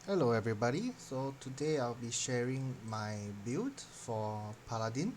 Hello everybody, so today I'll be sharing my build for Paladin,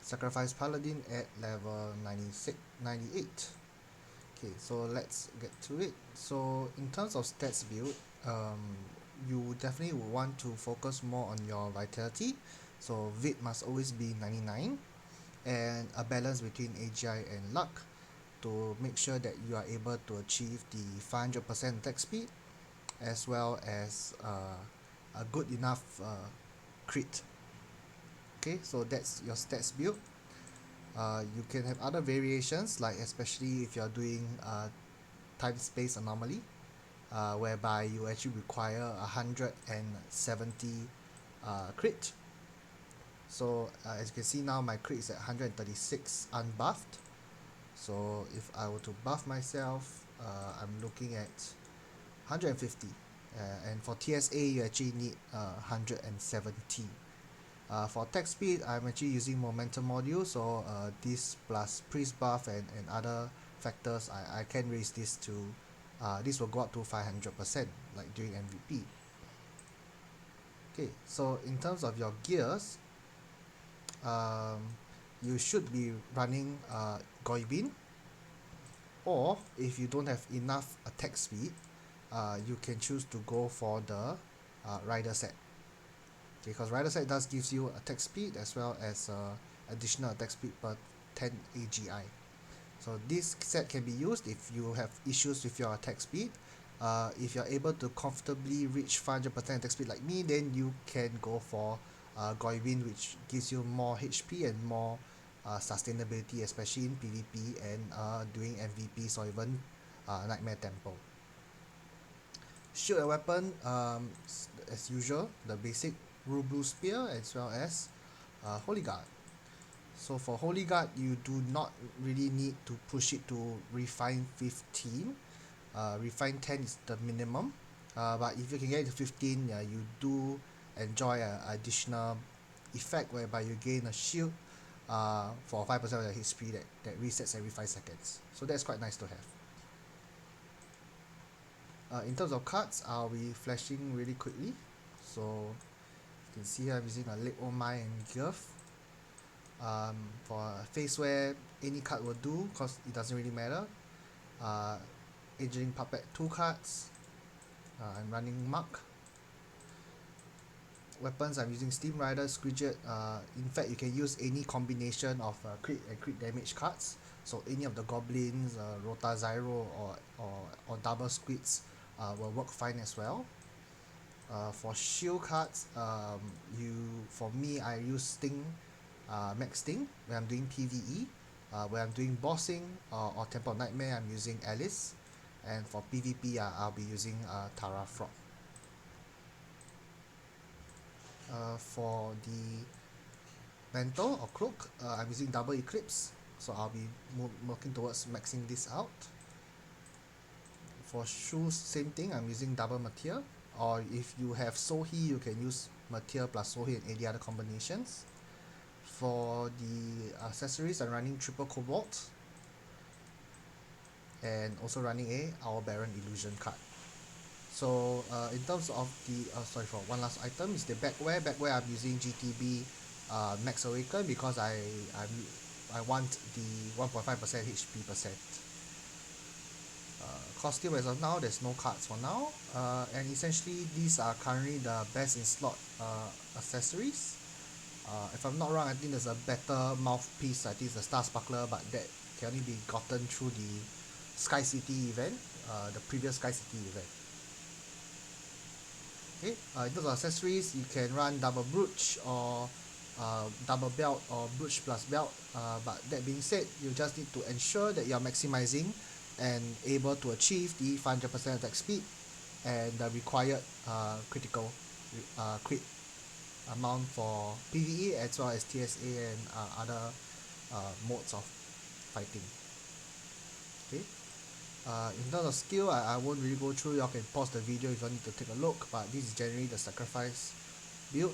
Sacrifice Paladin at level 96, 98. Okay, so let's get to it. So in terms of stats build, um, you definitely will want to focus more on your vitality. So Vit must always be 99 and a balance between AGI and luck to make sure that you are able to achieve the 500% attack speed as well as a good enough crit. Okay, so that's your stats build. You can have other variations, like especially if you're doing time space anomaly, whereby you actually require 170 crit. So as you can see now, my crit is at 136 unbuffed. So if I were to buff myself, I'm looking at 150. And for TSA, you actually need 170. For attack speed, I'm actually using momentum module, so this plus priest buff and other factors, I can raise this to this will go up to 500% like during MVP. Okay, so in terms of your gears, um, you should be running Goibin, or if you don't have enough attack speed, you can choose to go for the rider set. Because rider set does gives you attack speed as well as additional attack speed per 10 AGI. So this set can be used if you have issues with your attack speed. If you're able to comfortably reach 500% attack speed like me, then you can go for Goivin, which gives you more HP and more sustainability, especially in PvP and doing MVPs or even Nightmare Temple. Shield and weapon, as usual, the basic Rule Blue Spear as well as Holy Guard. So for Holy Guard, you do not really need to push it to Refine 15. Refine 10 is the minimum. But if you can get to 15, you do enjoy an additional effect whereby you gain a shield for 5% of your HP that resets every 5 seconds. So that's quite nice to have. In terms of cards, I'll be flashing really quickly. So you can see here I'm using a Lake Omai and Girth. For face wear, any card will do because it doesn't really matter. Aging Puppet 2 cards. I'm running Mark. Weapons, I'm using Steam Rider, Squidget. In fact, you can use any combination of crit and crit damage cards. So any of the goblins, Rota Zyro or double squids will work fine as well. For shield cards, for me I use Sting, Max Sting when I'm doing PvE. When I'm doing bossing or Temple of Nightmare, I'm using Alice, and for PvP, I'll be using Tara Frog. For the mantle or cloak, I'm using double eclipse, so I'll be working towards maxing this out. For shoes, same thing, I'm using double Materia, or if you have Sohi, you can use Materia plus Sohi and any other combinations. For the accessories, I'm running triple Cobalt and also running a Our Baron Illusion card. So in terms of the for one last item is the backwear. I'm using GTB Max Awaken because I want the 1.5% HP percent. Costume as of now, there's no cards for now, and essentially these are currently the best in slot accessories. If I'm not wrong, I think there's a better mouthpiece. I think it's the Star Sparkler, but that can only be gotten through the Sky City event, the previous Sky City event. Okay, in terms of accessories, you can run double brooch or double belt or brooch plus belt. But that being said, you just need to ensure that you are maximizing and able to achieve the 500% attack speed and the required critical crit amount for PvE as well as TSA and other modes of fighting. Okay. In terms of skill, I won't really go through. Y'all can pause the video if you need to take a look, but this is generally the sacrifice build.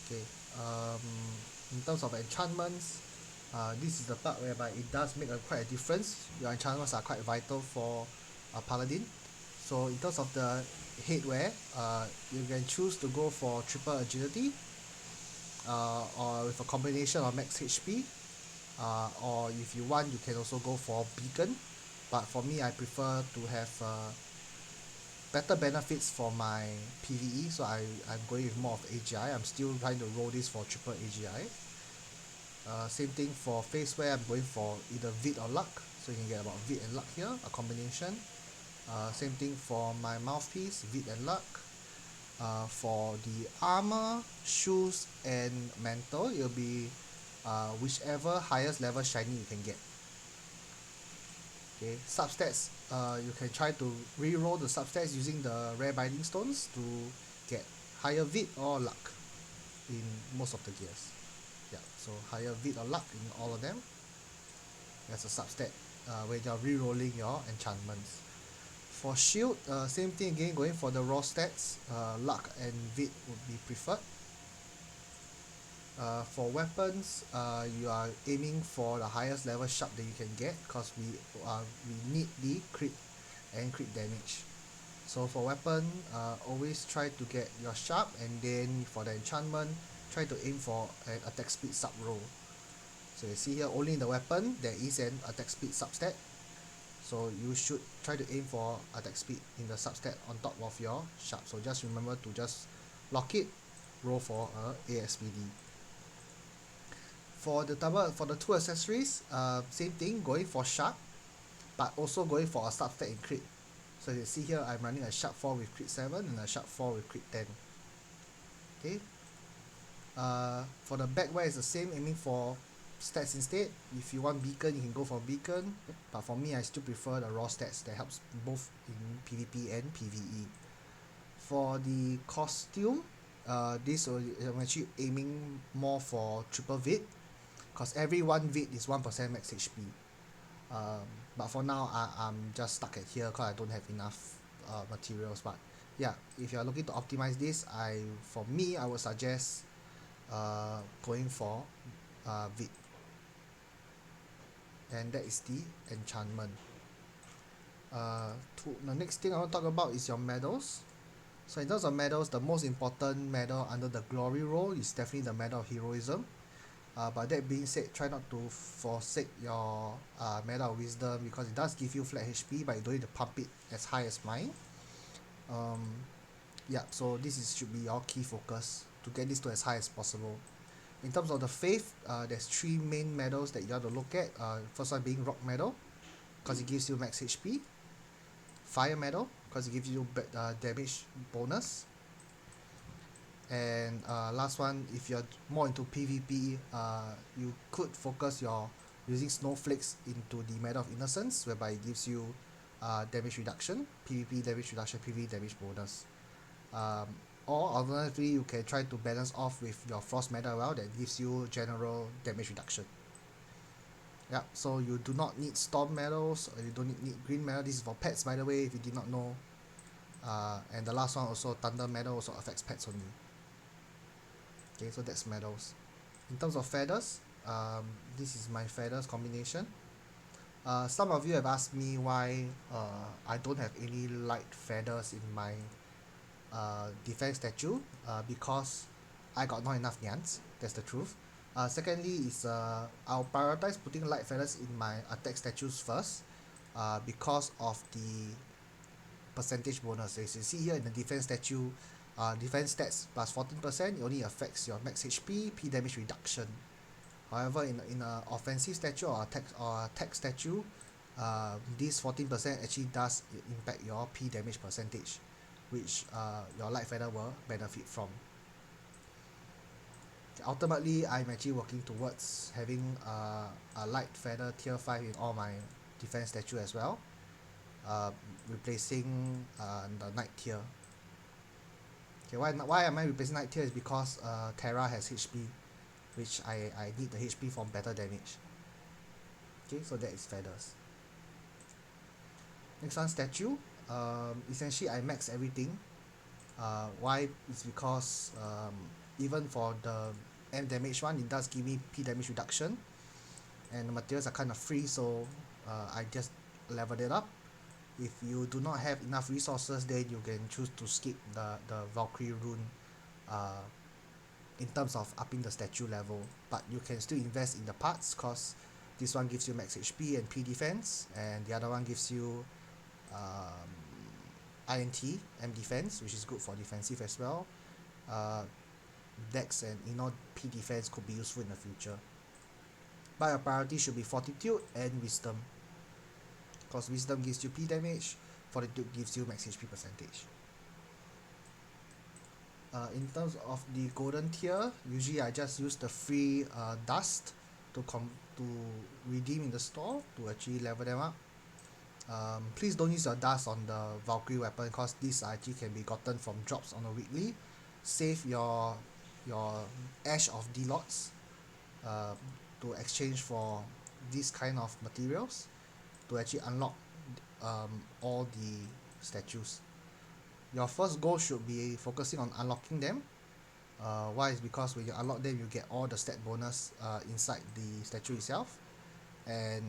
Okay. In terms of enchantments, This is the part whereby it does make quite a difference. Your enchantments are quite vital for a paladin. So in terms of the headwear, you can choose to go for triple agility, or with a combination of max HP, or if you want you can also go for beacon, but for me I prefer to have better benefits for my PvE, so I'm going with more of AGI. I'm still trying to roll this for triple AGI. Same thing for face wear, I'm going for either Vid or Luck, so you can get about Vid and Luck here, a combination. Same thing for my mouthpiece, Vid and Luck. For the armor, shoes, and mantle, it'll be whichever highest level shiny you can get. Okay, substats, you can try to re-roll the substats using the rare binding stones to get higher Vid or Luck in most of the gears. Yeah, so higher Vid or Luck in all of them. That's a substat when you're re-rolling your enchantments. For shield, same thing again, going for the raw stats, Luck and Vid would be preferred. For weapons, you are aiming for the highest level sharp that you can get, because we need the crit and crit damage. So for weapon, always try to get your sharp, and then for the enchantment, try to aim for an attack speed sub roll. So you see here, only in the weapon there is an attack speed substat, so you should try to aim for attack speed in the substat on top of your sharp. So just remember to just lock it, roll for a ASPD. For the two accessories, same thing, going for sharp, but also going for a substat in crit. So you see here, I'm running a sharp 4 with crit 7 and a sharp 4 with crit 10. Okay. For the backwear is the same, aiming for stats instead. If you want beacon, you can go for beacon, but for me I still prefer the raw stats that helps both in PvP and PvE. For the costume, this I'm actually aiming more for triple Vid, because every 1 Vid is 1% max HP. But for now I'm just stuck at here because I don't have enough materials. But yeah, if you're looking to optimize this, for me I would suggest going for Vid. And that is the enchantment. The next thing I want to talk about is your medals. So in terms of medals, the most important medal under the glory roll is definitely the medal of heroism. But that being said, try not to forsake your medal of wisdom, because it does give you flat HP, but you don't need to pump it as high as mine. Yeah, so should be your key focus to get this to as high as possible. In terms of the faith, there's 3 main medals that you have to look at. First one being rock medal, because it gives you max HP. Fire medal, because it gives you damage bonus. And last one, if you're more into PvP, you could focus your using snowflakes into the medal of innocence, whereby it gives you damage reduction, PvP damage reduction, PvE damage bonus. Or alternatively, you can try to balance off with your frost medal well, that gives you general damage reduction. Yeah, so you do not need storm medals, or you don't need green medal. This is for pets, by the way, if you did not know. And the last one also, thunder medal, also affects pets only. Okay, so that's medals. In terms of feathers, this is my feathers combination. Some of you have asked me why I don't have any light feathers in my defense statue, because I got not enough nyans. That's the truth. Secondly is I'll prioritize putting light feathers in my attack statues first, because of the percentage bonus. As you see here in the defense statue, defense stats plus 14%, it only affects your max HP, P damage reduction. However, in a offensive statue or attack statue, this 14% actually does impact your P damage percentage, which your light feather will benefit from. Ultimately, I'm actually working towards having a light feather tier 5 in all my defense statue as well, replacing the knight tier. Okay, why am I replacing knight tier is because Terra has HP, which I need the HP for better damage. Okay, so that is feathers. Next one, statue. Essentially I max everything. Why? It's because even for the M damage one, it does give me P damage reduction. and the materials are kind of free, so I just leveled it up. If you do not have enough resources, then you can choose to skip the Valkyrie rune uh, in terms of upping the statue level, but you can still invest in the parts because this one gives you max HP and P defense, and the other one gives you um, INT, M defense, which is good for defensive as well. uh, Dex and P defense could be useful in the future, but your priority should be Fortitude and Wisdom, because Wisdom gives you P damage, Fortitude gives you max HP percentage. In terms of the golden tier, usually I just use the free dust to redeem in the store to actually level them up. Please don't use your dust on the Valkyrie weapon because these actually can be gotten from drops on a weekly. Save your Ash of Delots uh, to exchange for these kind of materials to actually unlock all the statues. Your first goal should be focusing on unlocking them. Why is because when you unlock them, you get all the stat bonus inside the statue itself, and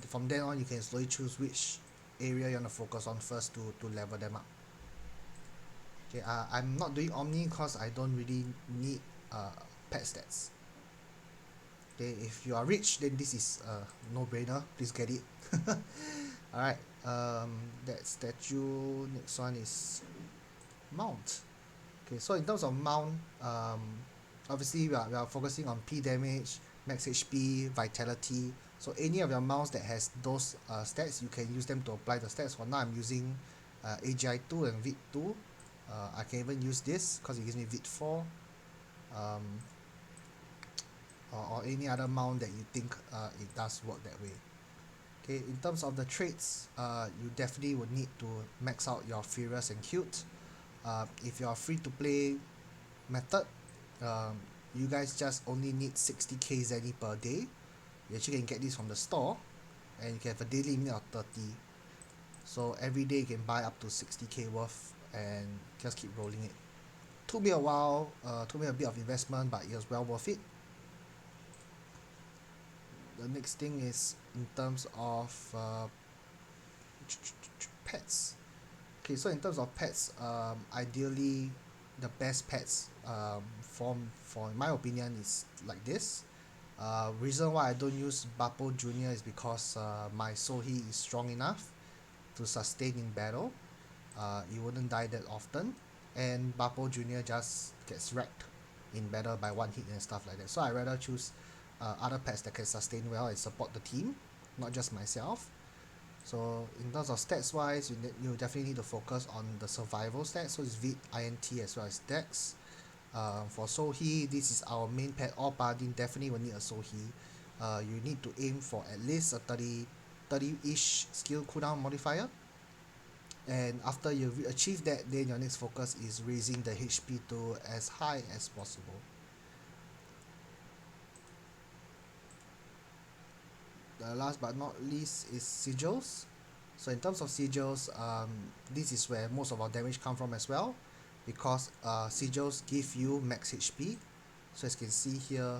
from then on you can slowly choose which area you want to focus on first to level them up. Okay, I'm not doing Omni because I don't really need pet stats. Okay, if you are rich, then this is a no-brainer. Please get it. Alright, that statue. Next one is Mount. Okay, so in terms of Mount, obviously we are focusing on P damage, max HP, vitality. So any of your mounts that has those stats, you can use them to apply the stats. For now, I'm using AGI 2 and VIT 2. I can even use this because it gives me VIT 4. Um, or any other mount that you think it does work that way. Okay, in terms of the traits, you definitely would need to max out your Furious and Cute. If you're free to play method, um, you guys just only need 60k Zenny per day. You actually can get this from the store, and you can have a daily limit of 30. So every day you can buy up to 60k worth and just keep rolling it. Took me a while, took me a bit of investment, but it was well worth it. The next thing is in terms of pets. Okay, so in terms of pets, ideally the best pets for in my opinion is like this. Reason why I don't use Bappo Junior is because my Sohi is strong enough to sustain in battle. It wouldn't die that often, and Bappo Junior just gets wrecked in battle by one hit and stuff like that. So I rather choose other pets that can sustain well and support the team, not just myself. So in terms of stats wise, you definitely need to focus on the survival stats. So it's VIT, INT as well as Dex. For Sohi, this is our main pet. All Paladin definitely will need a Sohi. You need to aim for at least a 30-ish skill cooldown modifier. And after you achieve that, then your next focus is raising the HP to as high as possible. The last but not least is sigils. So in terms of sigils, this is where most of our damage come from as well, because sigils give you max HP. So as you can see here,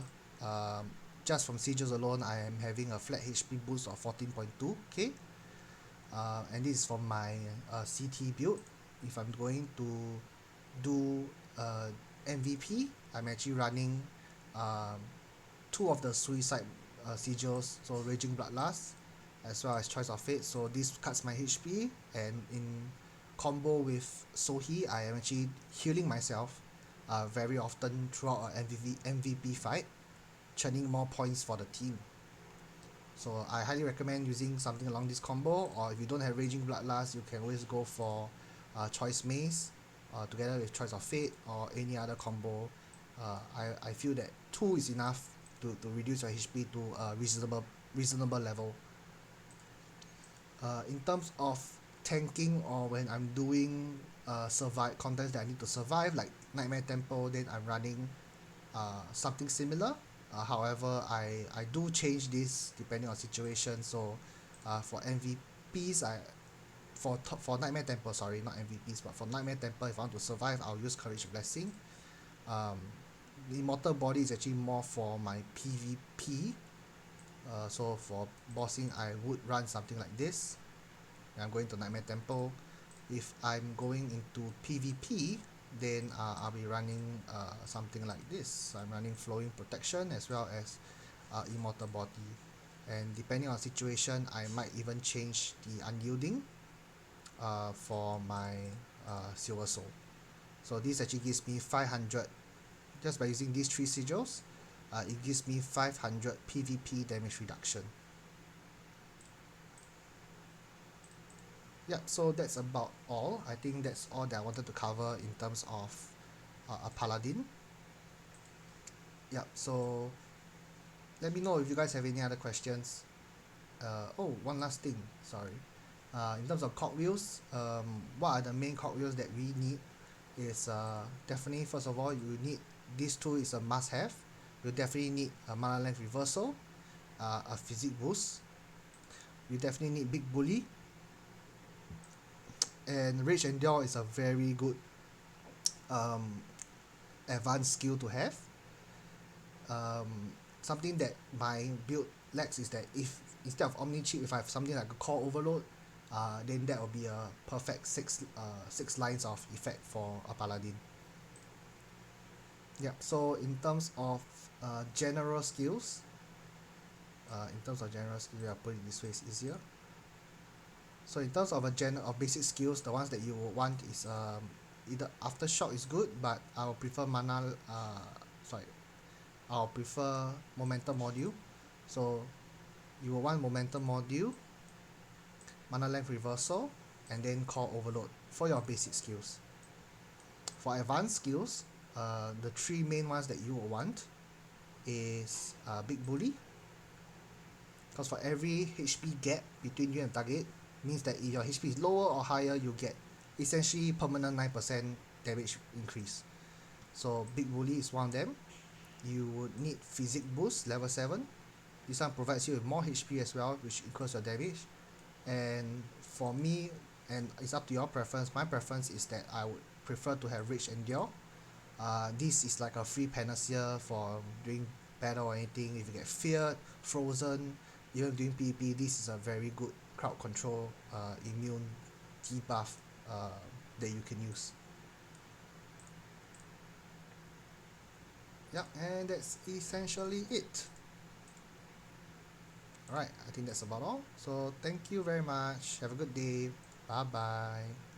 just from sigils alone, I am having a flat HP boost of 14.2k, and this is from my CT build. If I'm going to do MVP, I'm actually running two of the suicide sigils, so Raging Bloodlust as well as Choice of Fate. So this cuts my HP, and in combo with Sohi, I am actually healing myself very often throughout an MVP fight, churning more points for the team. So I highly recommend using something along this combo, or if you don't have Raging Bloodlust, you can always go for Choice Mace together with Choice of Fate or any other combo. I feel that 2 is enough to reduce your HP to a reasonable level. In terms of tanking, or when I'm doing survive contents that I need to survive, like Nightmare Temple, then I'm running something similar. However, I do change this depending on situation. So for MVPs, for Nightmare Temple, sorry, not MVPs, but for Nightmare Temple, if I want to survive, I'll use Courage Blessing. The Immortal Body is actually more for my PvP, So for bossing, I would run something like this. I'm going to Nightmare Temple. If I'm going into PvP, then I'll be running something like this. I'm running Flowing Protection as well as Immortal Body. And depending on situation, I might even change the Unyielding for my Silver Soul. So this actually gives me 500, just by using these 3 sigils, it gives me 500 PvP damage reduction. Yep, so that's about all. I think that's all that I wanted to cover in terms of a Paladin. Yep, so let me know if you guys have any other questions. Oh, one last thing, sorry. In terms of cogwheels, what are the main cogwheels that we need is definitely, first of all, you need, this tool is a must-have. You definitely need a mana length reversal, a physique boost. You definitely need big bully, and rage endure is a very good um, advanced skill to have. Something that my build lacks is that if instead of omni chip, if I have something like a core overload, then that will be a perfect 6 lines of effect for a paladin. Yep, so in terms of general skills, I'll put it this way, it's easier. So in terms of of basic skills, the ones that you will want is either aftershock is good, but I'll prefer sorry I'll prefer momentum module. So you will want momentum module, mana length reversal, and then core overload for your basic skills. For advanced skills, the 3 main ones that you will want is big bully, because for every HP gap between you and target means that if your HP is lower or higher, you get essentially permanent 9% damage increase. So big bully is one of them. You would need physique boost level 7. This one provides you with more HP as well, which equals your damage. And for me, and it's up to your preference, my preference is that I would prefer to have rage endure. This is like a free panacea for doing battle or anything. If you get feared, frozen, even doing PvP, this is a very good crowd control immune debuff that you can use. Yep, and that's essentially it. Alright, I think that's about all. So thank you very much. Have a good day. Bye bye.